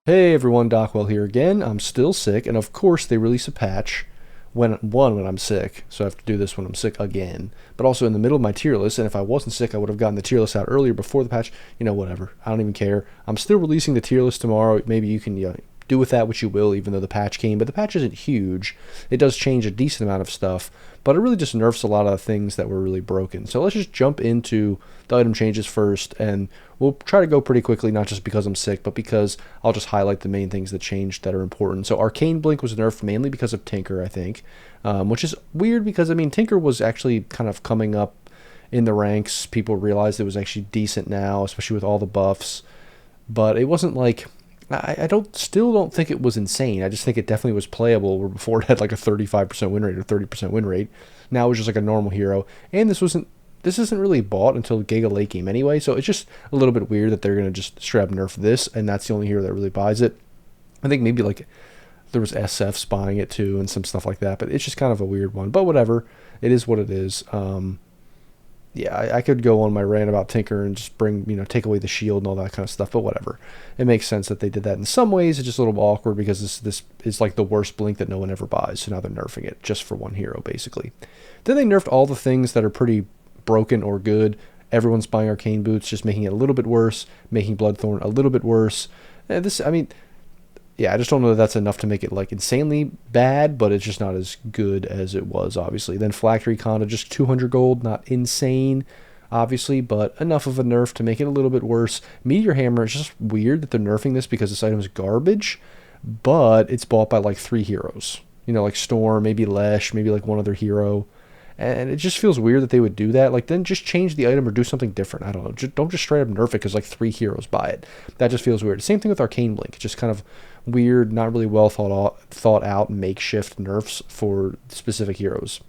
Hey everyone, Dockwell here again. I'm still sick, and of course they release a patch when I'm sick, so I have to do this when I'm sick again. But also in the middle of my tier list, and if I wasn't sick, I would have gotten the tier list out earlier before the patch. Whatever. I don't even care. I'm still releasing the tier list tomorrow. Maybe you can do with that what you will, even though the patch came. But the patch isn't huge. It does change a decent amount of stuff, but it really just nerfs a lot of things that were really broken. So let's just jump into the item changes first, and we'll try to go pretty quickly, not just because I'm sick, but because I'll just highlight the main things that changed that are important. So Arcane Blink was nerfed mainly because of Tinker, I think, which is weird because, I mean, Tinker was actually kind of coming up in the ranks. People realized it was actually decent now, especially with all the buffs, but it wasn't like... I still don't think it was insane. I just think it definitely was playable, where before it had like a 35% win rate or 30% win rate. Now it was just like a normal hero. And this isn't really bought until Giga late game anyway, so it's just a little bit weird that they're going to just straight up nerf this, and that's the only hero that really buys it. I think maybe like there was SFs buying it too and some stuff like that, but it's just kind of a weird one. But whatever. It is what it is. Yeah, I could go on my rant about Tinker and just take away the shield and all that kind of stuff, but whatever. It makes sense that they did that. In some ways, it's just a little awkward because this is like the worst blink that no one ever buys, so now they're nerfing it just for one hero, basically. Then they nerfed all the things that are pretty broken or good. Everyone's buying Arcane Boots, just making it a little bit worse, making Bloodthorn a little bit worse. I just don't know that that's enough to make it like insanely bad, but it's just not as good as it was, obviously. Then Phylactery Conda, just 200 gold, not insane, obviously, but enough of a nerf to make it a little bit worse. Meteor Hammer, it's just weird that they're nerfing this because this item is garbage, but it's bought by like 3 heroes. Like Storm, maybe Lesh, maybe like one other hero. And it just feels weird that they would do that. Like, then just change the item or do something different. I don't know. Don't just straight up nerf it because like 3 heroes buy it. That just feels weird. Same thing with Arcane Blink. It's just kind of weird, not really well thought out makeshift nerfs for specific heroes.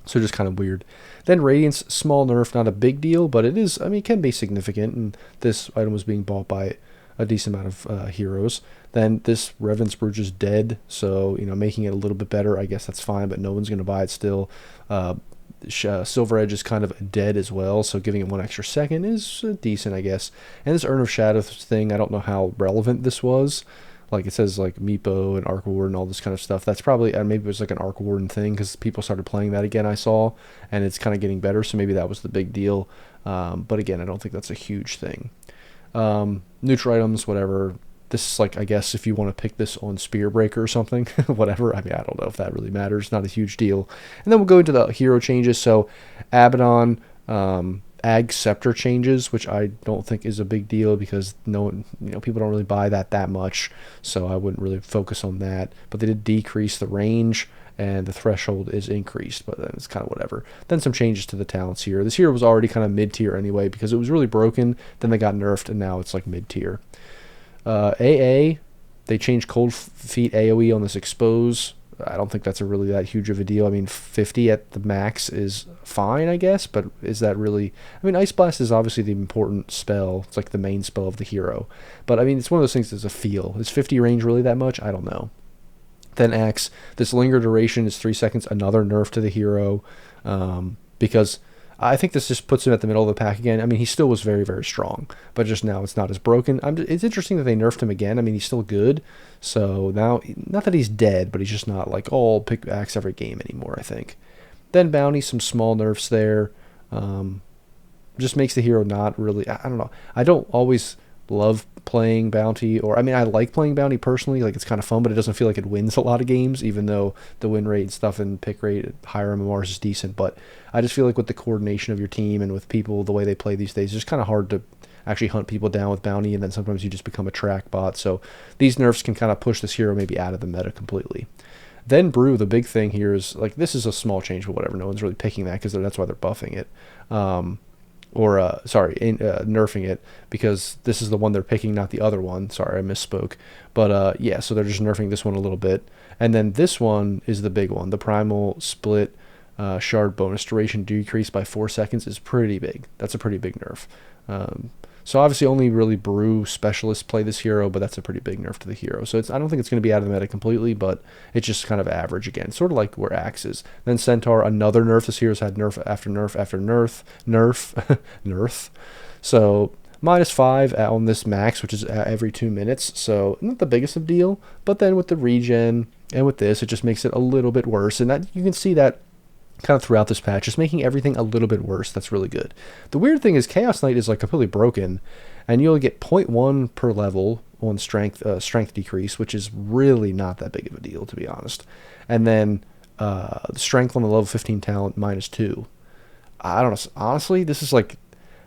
So just kind of weird. Then Radiance, small nerf, not a big deal, but it is, I mean, it can be significant. And this item was being bought by a decent amount of heroes. Then this Revenant's Brooch is dead, so making it a little bit better, I guess that's fine, but no one's going to buy it still. Silver Edge is kind of dead as well, so giving it 1 extra second is decent, I guess. And this Urn of Shadows thing, I don't know how relevant this was. Like, it says like Meepo and Arc Warden and all this kind of stuff. That's probably, maybe it was like an Arc Warden thing because people started playing that again, I saw, and it's kind of getting better, so maybe that was the big deal. But again, I don't think that's a huge thing. Neutral items, whatever. This is like, I guess if you want to pick this on Spearbreaker or something, whatever. I mean, I don't know if that really matters. Not a huge deal. And then we'll go into the hero changes. So Abaddon, Ag Scepter changes, which I don't think is a big deal because no one, people don't really buy that much. So I wouldn't really focus on that. But they did decrease the range and the threshold is increased, but then it's kind of whatever. Then some changes to the talents here. This hero was already kind of mid-tier anyway because it was really broken. Then they got nerfed, and now it's like mid-tier. AA, they changed Cold Feet AoE on this Expose. I don't think that's really that huge of a deal. I mean, 50 at the max is fine, I guess, but is that really... I mean, Ice Blast is obviously the important spell. It's like the main spell of the hero. But, I mean, it's one of those things that's a feel. Is 50 range really that much? I don't know. Then Axe, this linger duration is 3 seconds, another nerf to the hero, because I think this just puts him at the middle of the pack again. I mean, he still was very, very strong, but just now it's not as broken. It's interesting that they nerfed him again. I mean, he's still good, so now, not that he's dead, but he's just not like, oh, I'll pick Axe every game anymore, I think. Then Bounty, some small nerfs there, just makes the hero not really, I don't know. I don't always love playing Bounty, or I mean, I like playing Bounty personally, like it's kind of fun, but it doesn't feel like it wins a lot of games, even though the win rate and stuff and pick rate at higher MMRs is decent. But I just feel like with the coordination of your team and with people, the way they play these days, it's just kind of hard to actually hunt people down with Bounty, and then sometimes you just become a track bot. So these nerfs can kind of push this hero maybe out of the meta completely. Then Brew, the big thing here is, like, this is a small change, but whatever, no one's really picking that because that's why they're buffing it. Nerfing it, because this is the one they're picking, not the other one. Sorry, I misspoke. But yeah, so they're just nerfing this one a little bit. And then this one is the big one. The Primal Split Shard bonus duration decreased by 4 seconds is pretty big. That's a pretty big nerf. So obviously only really Brew specialists play this hero, but that's a pretty big nerf to the hero. So I don't think it's going to be out of the meta completely, but it's just kind of average again, sort of like where Axe is. Then Centaur, another nerf. This hero's had nerf after nerf after nerf. So -5 on this max, which is every 2 minutes, so not the biggest of deal, but then with the regen and with this, it just makes it a little bit worse, and that you can see that kind of throughout this patch, just making everything a little bit worse. That's really good. The weird thing is Chaos Knight is like completely broken, and you'll get 0.1 per level on strength decrease, which is really not that big of a deal, to be honest. And then strength on the level 15 talent -2. I don't know. Honestly, this is like,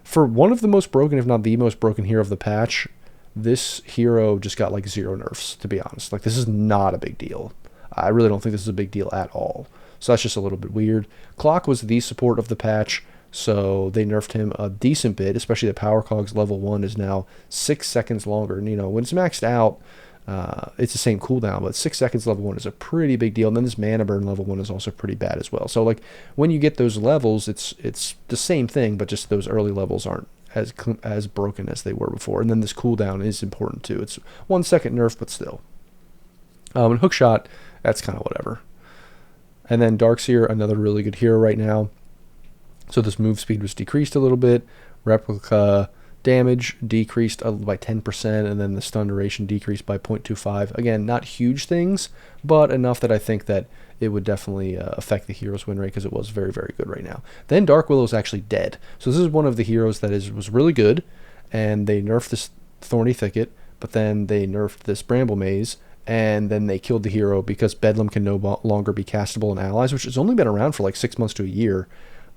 for one of the most broken, if not the most broken hero of the patch, this hero just got like 0 nerfs, to be honest. Like, this is not a big deal. I really don't think this is a big deal at all. So that's just a little bit weird. Clock was the support of the patch, so they nerfed him a decent bit, especially the Power Cogs level 1 is now 6 seconds longer. And, you know, when it's maxed out, it's the same cooldown, but 6 seconds level 1 is a pretty big deal. And then this mana burn level 1 is also pretty bad as well. So, like, when you get those levels, it's the same thing, but just those early levels aren't as broken as they were before. And then this cooldown is important too. It's 1 second nerf, but still. And Hookshot, that's kind of whatever. And then Darkseer, another really good hero right now. So this move speed was decreased a little bit. Replica damage decreased by 10%, and then the stun duration decreased by 0.25. Again, not huge things, but enough that I think that it would definitely affect the hero's win rate, because it was very, very good right now. Then Dark Willow is actually dead. So this is one of the heroes that was really good, and they nerfed this Thorny Thicket, but then they nerfed this Bramble Maze, and then they killed the hero because Bedlam can no longer be castable in allies, which has only been around for like 6 months to a year.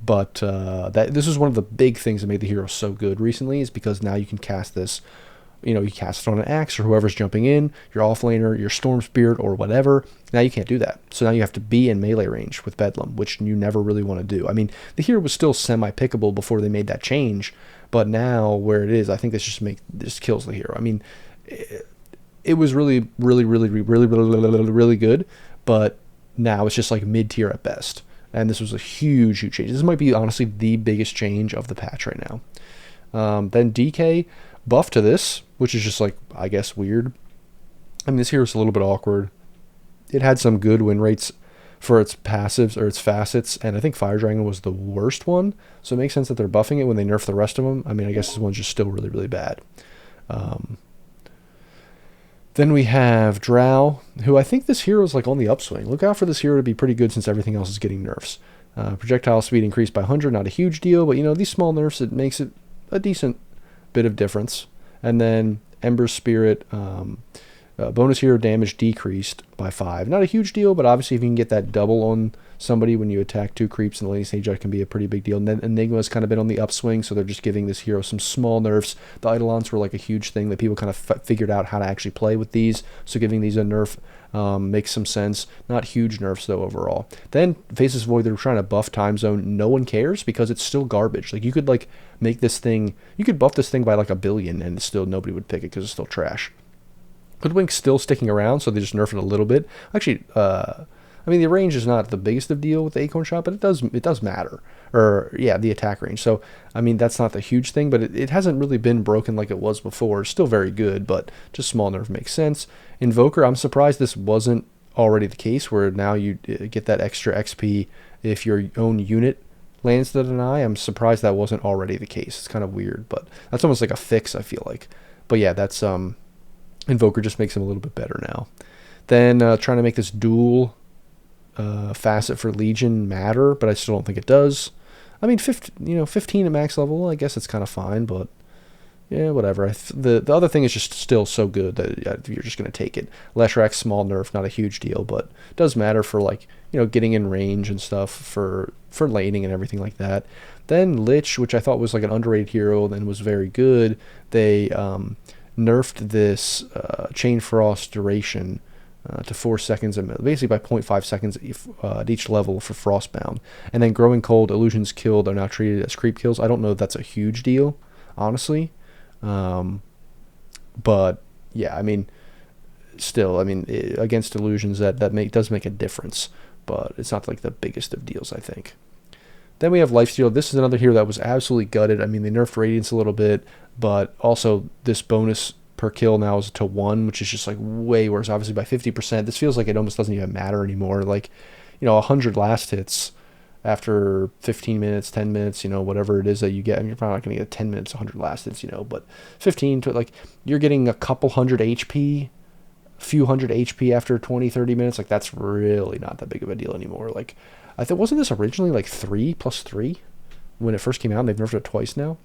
But this is one of the big things that made the hero so good recently, is because now you can cast this, you know, you cast it on an axe or whoever's jumping in, your offlaner, your Storm Spirit, or whatever. Now you can't do that. So now you have to be in melee range with Bedlam, which you never really want to do. I mean, the hero was still semi-pickable before they made that change, but now where it is, I think this kills the hero. I mean, it was really, really, really, really, really, really good, but now it's just like mid-tier at best. And this was a huge, huge change. This might be honestly the biggest change of the patch right now. Then DK buff to this, which is just like, I guess, weird. I mean, this hero's a little bit awkward. It had some good win rates for its passives or its facets, and I think Fire Dragon was the worst one. So it makes sense that they're buffing it when they nerf the rest of them. I mean, I guess this one's just still really, really bad. Then we have Drow, who I think this hero is like on the upswing. Look out for this hero to be pretty good since everything else is getting nerfs. Projectile speed increased by 100, not a huge deal, but you know, these small nerfs, it makes it a decent bit of difference. And then Ember Spirit, bonus hero damage decreased by 5. Not a huge deal, but obviously if you can get that double on somebody when you attack 2 creeps in the lane stage, that can be a pretty big deal. And then Enigma's kind of been on the upswing, so they're just giving this hero some small nerfs. The Eidolons were like a huge thing that people kind of figured out how to actually play with these, so giving these a nerf makes some sense. Not huge nerfs though overall. Then Faceless Void, they're trying to buff Time Zone. No one cares because it's still garbage. Like, you could like make this thing, you could buff this thing by like 1 billion and still nobody would pick it because it's still trash. Hoodwink's still sticking around, so they just nerf it a little bit. Actually, I mean, the range is not the biggest of deal with the Acorn Shot, but it does matter. Or, yeah, the attack range. So, I mean, that's not the huge thing, but it hasn't really been broken like it was before. It's still very good, but just small nerf makes sense. Invoker, I'm surprised this wasn't already the case, where now you get that extra XP if your own unit lands the deny. I'm surprised that wasn't already the case. It's kind of weird, but that's almost like a fix, I feel like. But yeah, that's Invoker just makes him a little bit better now. Then trying to make this dual facet for Legion matter, but I still don't think it does. I mean, 15 at max level, I guess it's kind of fine, but yeah, whatever. The other thing is just still so good that you're just going to take it. Leshrac, small nerf, not a huge deal, but it does matter for, like, you know, getting in range and stuff for laning and everything like that. Then Lich, which I thought was like an underrated hero and was very good, they nerfed this Chain Frost duration to 4 seconds, and basically by 0.5 seconds at each level for Frostbound. And then Growing Cold, illusions killed are now treated as creep kills. I don't know if that's a huge deal, honestly. But yeah, I mean, still, I mean, against illusions, that does make a difference, but it's not like the biggest of deals, I think. Then we have Lifesteal. This is another hero that was absolutely gutted. I mean, they nerfed Radiance a little bit, but also this bonus per kill now is to 1, which is just like way worse, obviously by 50%. This feels like it almost doesn't even matter anymore. Like, you know, 100 last hits after 15 minutes, 10 minutes, whatever it is that you get. I mean, you're probably not going to get 10 minutes, 100 last hits, but 15 to like, you're getting a couple hundred HP, few hundred HP after 20, 30 minutes. Like, that's really not that big of a deal anymore. Like, I think, wasn't this originally like 3+3 when it first came out, and they've nerfed it twice now?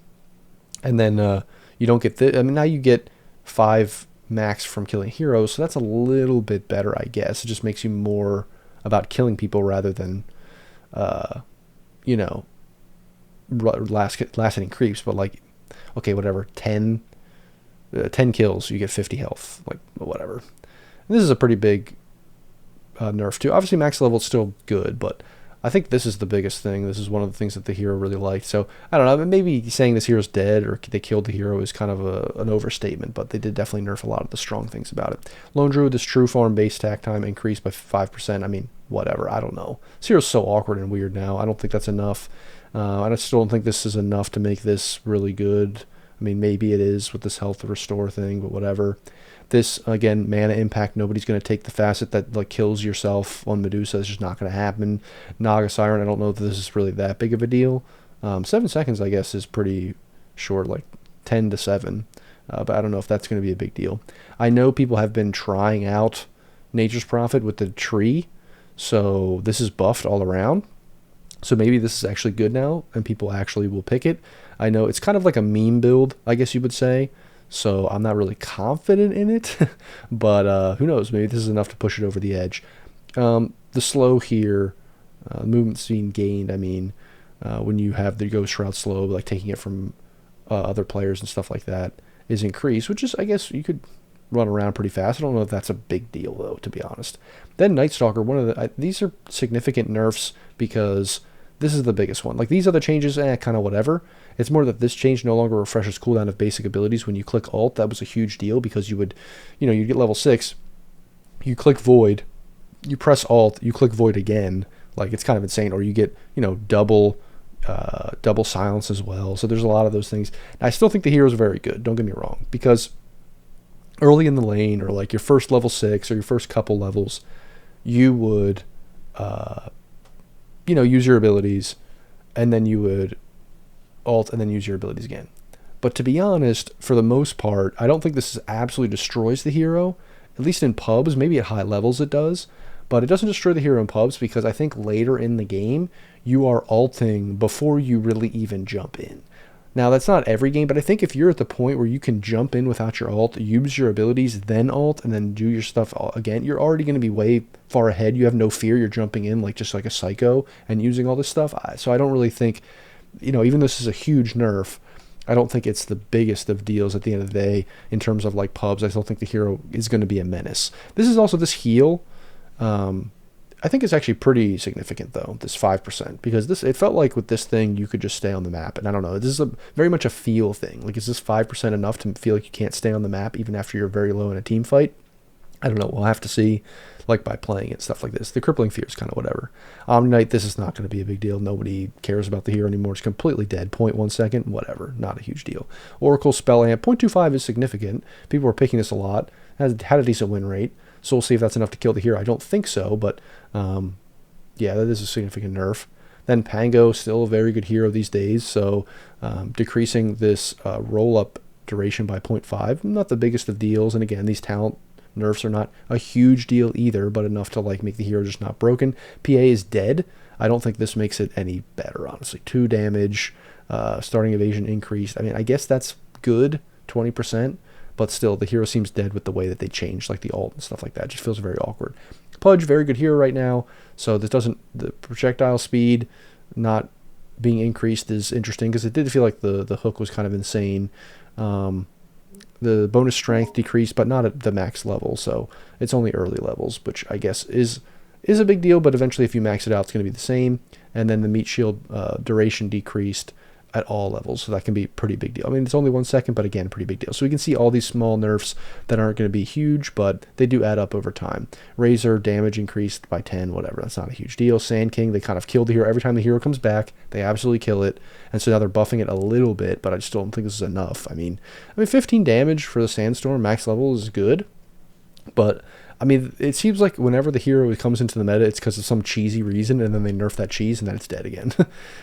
And then you don't get I mean, now you get 5 max from killing heroes, so that's a little bit better, I guess. It just makes you more about killing people rather than last hitting creeps. But like, okay, whatever, 10 kills, you get 50 health, like, whatever. And this is a pretty big nerf too. Obviously max level is still good, but I think this is the biggest thing. This is one of the things that the hero really liked. So I don't know, maybe saying this hero's dead or they killed the hero is kind of an overstatement, but they did definitely nerf a lot of the strong things about it. Lone Druid, this true form base attack time increased by 5%. I mean, whatever, I don't know. This hero's so awkward and weird now. I don't think that's enough. I still don't think this is enough to make this really good. I mean, maybe it is with this health restore thing, but whatever. This, again, mana impact. Nobody's going to take the facet that like kills yourself on Medusa. It's just not going to happen. Naga Siren, I don't know if this is really that big of a deal. 7 seconds, I guess, is pretty short, like 10 to 7. But I don't know if that's going to be a big deal. I know people have been trying out Nature's Prophet with the tree, so this is buffed all around. So maybe this is actually good now, and people actually will pick it. I know it's kind of like a meme build, I guess you would say. So I'm not really confident in it, but who knows? Maybe this is enough to push it over the edge. The slow here, movement speed gained. I mean, when you have the Ghost Shroud slow, like taking it from other players and stuff like that, is increased, which is, I guess, you could run around pretty fast. I don't know if that's a big deal, though, to be honest. Then Night Stalker, these are significant nerfs because this is the biggest one. Like, these other changes, kind of whatever. It's more that this change no longer refreshes cooldown of basic abilities when you click Alt. That was a huge deal because you would, you get level 6, you click Void, you press Alt, you click Void again. Like, it's kind of insane. Or you get, double silence as well. So there's a lot of those things. I still think the heroes are very good. Don't get me wrong. Because early in the lane, or like your first level 6 or your first couple levels, you would, use your abilities, and then you would Alt and then use your abilities again. But to be honest, for the most part, I don't think this absolutely destroys the hero. At least in pubs, maybe at high levels it does. But it doesn't destroy the hero in pubs because I think later in the game, you are alting before you really even jump in. Now, that's not every game, but I think if you're at the point where you can jump in without your ult, use your abilities, then ult, and then do your stuff again, you're already going to be way far ahead. You have no fear. You're jumping in just like a psycho and using all this stuff. So I don't really think, even though this is a huge nerf, I don't think it's the biggest of deals at the end of the day in terms of like pubs. I still think the hero is going to be a menace. This is also this heal. I think it's actually pretty significant though, this 5%, because it felt like with this thing you could just stay on the map, and I don't know, this is very much a feel thing. Like, is this 5% enough to feel like you can't stay on the map even after you're very low in a team fight? I don't know, we'll have to see, like, by playing it, stuff like this. The Crippling Fear is kind of whatever. Omni-Knight, this is not going to be a big deal. Nobody cares about the hero anymore. It's completely dead. 0.1 second, whatever, not a huge deal. Oracle Spell Amp, 0.25 is significant. People are picking this a lot. Had a decent win rate. So we'll see if that's enough to kill the hero. I don't think so, but yeah, that is a significant nerf. Then Pango, still a very good hero these days, so decreasing this roll-up duration by 0.5, not the biggest of deals. And again, these talent nerfs are not a huge deal either, but enough to like make the hero just not broken. PA is dead. I don't think this makes it any better, honestly. 2 damage, starting evasion increased. I mean, I guess that's good, 20%. But still, the hero seems dead with the way that they changed, like the ult and stuff like that. It just feels very awkward. Pudge, very good hero right now. So this doesn't, the projectile speed not being increased is interesting because it did feel like the hook was kind of insane. The bonus strength decreased, but not at the max level. So it's only early levels, which I guess is a big deal. But eventually, if you max it out, it's going to be the same. And then the meat shield duration decreased at all levels, so that can be a pretty big deal. I mean, it's only 1 second, but again, pretty big deal. So we can see all these small nerfs that aren't going to be huge, but they do add up over time. Razor, damage increased by 10, whatever. That's not a huge deal. Sand King, they kind of killed the hero. Every time the hero comes back, they absolutely kill it. And so now they're buffing it a little bit, but I just don't think this is enough. I mean 15 damage for the Sandstorm, max level is good. But I mean, it seems like whenever the hero comes into the meta, it's because of some cheesy reason, and then they nerf that cheese, and then it's dead again.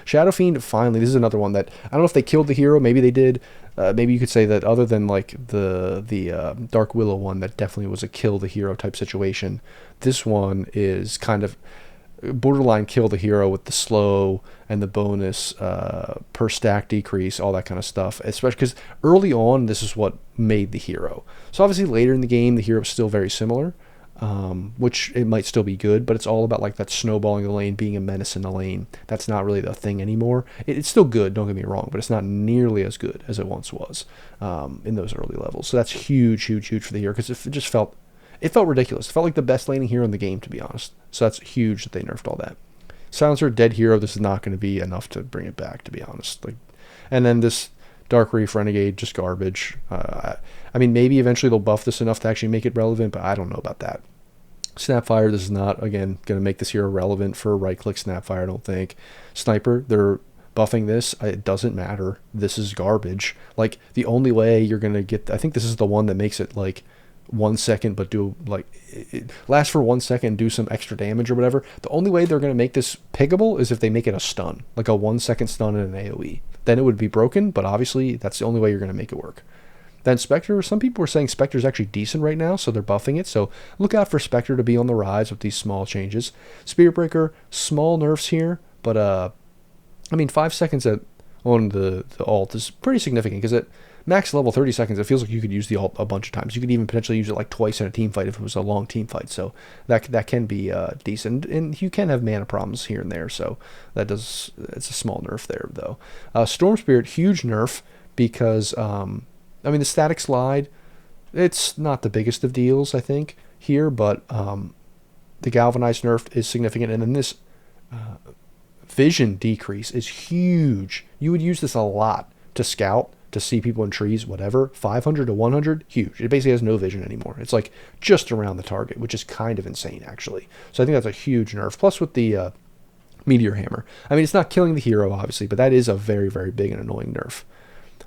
Shadow Fiend, finally, this is another one that I don't know if they killed the hero. Maybe they did. Maybe you could say that other than like the Dark Willow one, that definitely was a kill the hero type situation. This one is kind of borderline kill the hero with the slow and the bonus per stack decrease, all that kind of stuff. Especially because early on, this is what made the hero. So obviously later in the game, the hero is still very similar, which it might still be good, but it's all about like that snowballing the lane, being a menace in the lane. That's not really the thing anymore. It's still good, don't get me wrong, but it's not nearly as good as it once was in those early levels. So that's huge, huge, huge for the hero because it just felt ridiculous. It felt like the best laning hero in the game, to be honest. So that's huge that they nerfed all that. Silencer, dead hero. This is not going to be enough to bring it back, to be honest. Like, and then this Dark Reef Renegade, just garbage. I mean, maybe eventually they'll buff this enough to actually make it relevant, but I don't know about that. Snapfire, this is not, again, going to make this hero relevant for right-click Snapfire, I don't think. Sniper, they're buffing this. It doesn't matter. This is garbage. Like, the only way you're going to get... I think this is the one that makes it, like, 1 second, but do, like... It lasts for 1 second, do some extra damage or whatever. The only way they're going to make this pickable is if they make it a stun. Like a 1 second stun and an AoE. Then it would be broken, but obviously that's the only way you're going to make it work. Then Spectre, some people are saying Spectre is actually decent right now, so they're buffing it. So look out for Spectre to be on the rise with these small changes. Spirit Breaker, small nerfs here, but I mean 5 seconds on the alt is pretty significant because at max level 30 seconds, it feels like you could use the alt a bunch of times. You could even potentially use it like twice in a team fight if it was a long team fight. So that can be decent, and you can have mana problems here and there. So it's a small nerf there though. Storm Spirit, huge nerf because I mean, the static slide, it's not the biggest of deals, I think, here, but the galvanized nerf is significant. And then this vision decrease is huge. You would use this a lot to scout, to see people in trees, whatever. 500 to 100, huge. It basically has no vision anymore. It's like just around the target, which is kind of insane, actually. So I think that's a huge nerf. Plus with the Meteor Hammer. I mean, it's not killing the hero, obviously, but that is a very, very big and annoying nerf.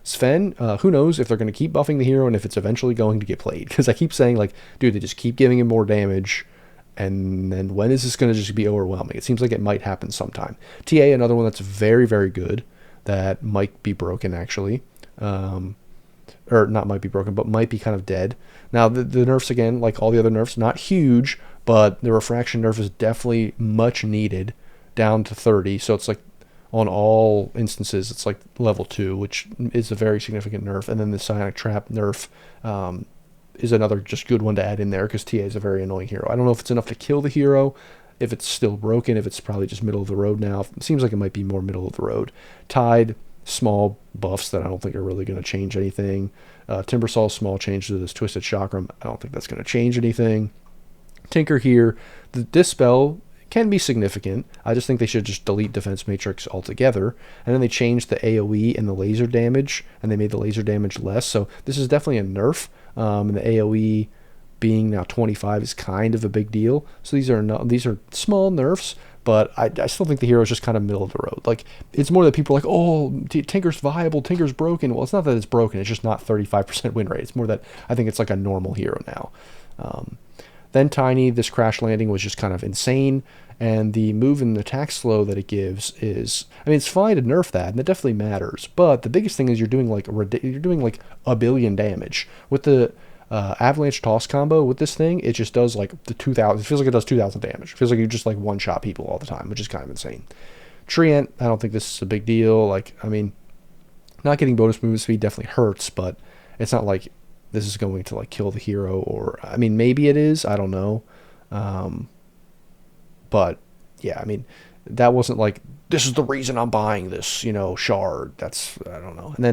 Sven, who knows if they're going to keep buffing the hero and if it's eventually going to get played. Because I keep saying, like, dude, they just keep giving him more damage. And then when is this going to just be overwhelming? It seems like it might happen sometime. TA, another one that's very, very good. That might be broken, actually. Or not might be broken, but might be kind of dead. Now, the nerfs, again, like all the other nerfs, not huge. But the refraction nerf is definitely much needed. Down to 30. So it's like... on all instances, it's like level 2, which is a very significant nerf. And then the Psionic Trap nerf is another just good one to add in there because TA is a very annoying hero. I don't know if it's enough to kill the hero, if it's still broken, if it's probably just middle of the road now. It seems like it might be more middle of the road. Tide, small buffs that I don't think are really going to change anything. Timbersaw, small change to this Twisted Chakram. I don't think that's going to change anything. Tinker here. The Dispel can be significant. I just think they should just delete Defense Matrix altogether. And then they changed the AoE and the laser damage, and they made the laser damage less. So this is definitely a nerf. And the AoE being now 25 is kind of a big deal. So these are small nerfs, but I still think the hero is just kind of middle of the road. Like, it's more that people are like, oh, Tinker's viable, Tinker's broken. Well, it's not that it's broken. It's just not 35% win rate. It's more that I think it's like a normal hero now. Then Tiny, this crash landing was just kind of insane. And the move and attack slow that it gives is, I mean, it's fine to nerf that, and it definitely matters. But the biggest thing is you're doing like a billion damage with the Avalanche Toss combo. With this thing, it just does like the 2,000. It feels like it does 2,000 damage. It feels like you just like one shot people all the time, which is kind of insane. Treant, I don't think this is a big deal. Like, I mean, not getting bonus movement speed definitely hurts, but it's not like this is going to like kill the hero. Or, I mean, maybe it is. I don't know. But yeah, I mean, that wasn't like, this is the reason I'm buying this, shard. That's, I don't know. And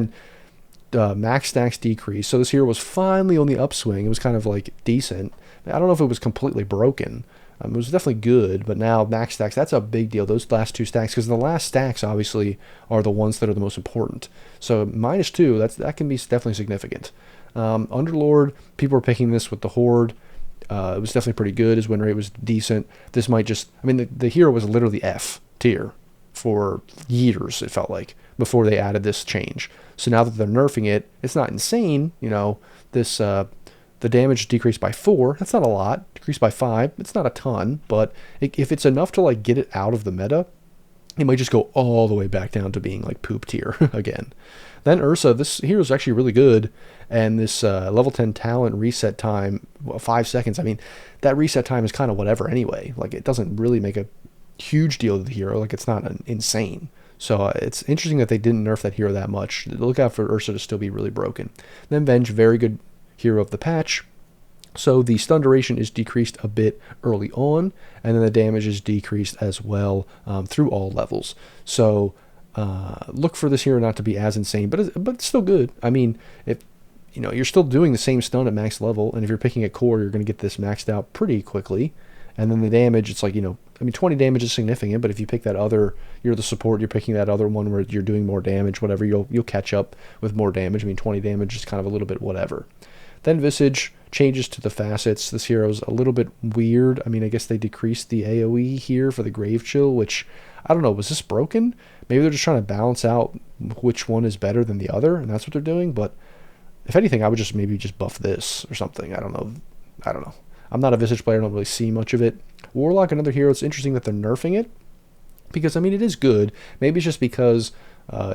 then max stacks decrease. So this hero was finally on the upswing. It was kind of like decent. I don't know if it was completely broken. It was definitely good, but now max stacks, that's a big deal. Those last 2 stacks, because the last stacks obviously are the ones that are the most important. So -2, that can be definitely significant. Underlord, people are picking this with the Horde. It was definitely pretty good. His win rate was decent. This might just... I mean, the hero was literally F tier for years, it felt like, before they added this change. So now that they're nerfing it, it's not insane. The the damage decreased by 4. That's not a lot. Decreased by 5. It's not a ton, but if it's enough to like get it out of the meta, it might just go all the way back down to being like poop tier again. Then Ursa, this hero is actually really good, and this level 10 talent reset time, 5 seconds. I mean, that reset time is kind of whatever anyway. Like, it doesn't really make a huge deal to the hero. Like, it's not insane. So it's interesting that they didn't nerf that hero that much. Look out for Ursa to still be really broken. Then Venge, very good hero of the patch. So the stun duration is decreased a bit early on, and then the damage is decreased as well through all levels. So look for this hero not to be as insane, but it's still good. I mean, if you're still doing the same stun at max level, and if you're picking a core, you're going to get this maxed out pretty quickly. And then the damage, it's like, I mean, 20 damage is significant, but if you pick that other, you're the support, you're picking that other one where you're doing more damage, whatever, you'll catch up with more damage. I mean, 20 damage is kind of a little bit whatever. Then Visage changes to the facets. This hero's a little bit weird. I mean, I guess they decreased the AoE here for the Grave Chill, which, I don't know, was this broken? Maybe they're just trying to balance out which one is better than the other, and that's what they're doing. But if anything, I would just maybe just buff this or something. I don't know. I'm not a Visage player. I don't really see much of it. Warlock, another hero. It's interesting that they're nerfing it because, I mean, it is good. Maybe it's just because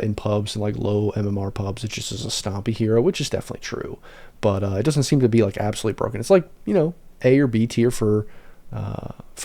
in pubs and like low MMR pubs, it just is a stompy hero, which is definitely true. But it doesn't seem to be like absolutely broken. It's like, A or B tier for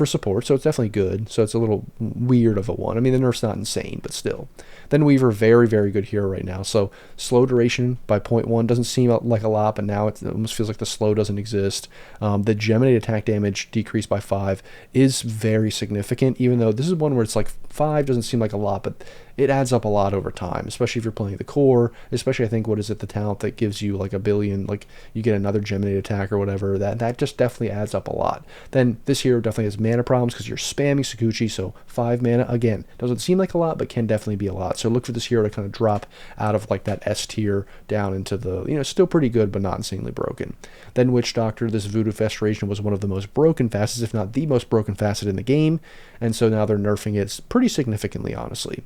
support, so it's definitely good. So it's a little weird of a one. I mean, the nerf's not insane, but still. Then Weaver, very, very good hero right now. So slow duration by 0.1 doesn't seem like a lot, but now it almost feels like the slow doesn't exist. The Geminate attack damage decreased by 5 is very significant, even though this is one where it's like 5 doesn't seem like a lot, but it adds up a lot over time, especially if you're playing the core, especially I think, what is it, the talent that gives you like a billion, like you get another Geminate attack or whatever, that just definitely adds up a lot. Then this hero definitely has mana problems because you're spamming Sakuchi, so 5 mana, again, doesn't seem like a lot, but can definitely be a lot. So look for this hero to kind of drop out of like that S tier down into the, still pretty good, but not insanely broken. Then Witch Doctor, this Voodoo Festration was one of the most broken facets, if not the most broken facet in the game, and so now they're nerfing it pretty significantly, honestly.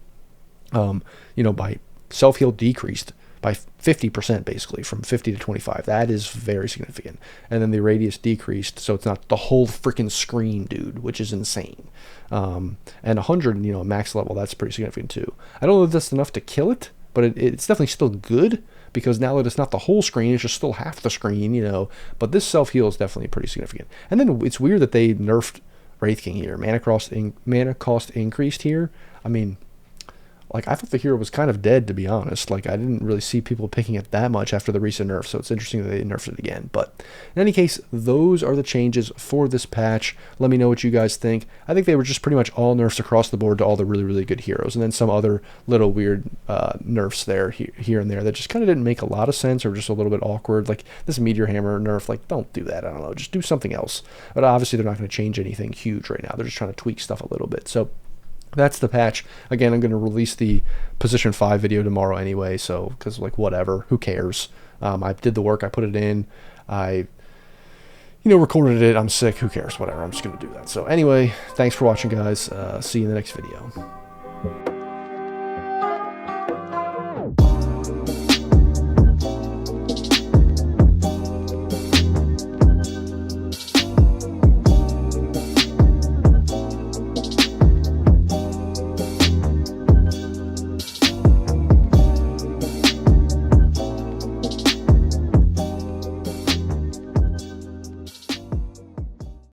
By self-heal decreased by 50%, basically, from 50 to 25. That is very significant. And then the radius decreased, so it's not the whole freaking screen, dude, which is insane. And 100, max level, that's pretty significant too. I don't know if that's enough to kill it, but it's definitely still good, because now that it's not the whole screen, it's just still half the screen, but this self-heal is definitely pretty significant. And then it's weird that they nerfed Wraith King here. Mana cost increased here. I mean, like, I thought the hero was kind of dead, to be honest. Like, I didn't really see people picking it that much after the recent nerf, so it's interesting that they nerfed it again. But in any case, those are the changes for this patch. Let me know what you guys think. I think they were just pretty much all nerfs across the board to all the really, really good heroes, and then some other little weird nerfs there, here and there, that just kind of didn't make a lot of sense, or just a little bit awkward. Like this Meteor Hammer nerf, like, don't do that. I don't know, just do something else. But obviously they're not going to change anything huge right now. They're just trying to tweak stuff a little bit. So that's the patch. Again, I'm going to release the position 5 video tomorrow anyway, so, because, like, whatever, who cares? I did the work, I put it in, I recorded it, I'm sick, who cares, whatever, I'm just going to do that. So anyway, thanks for watching, guys. See you in the next video.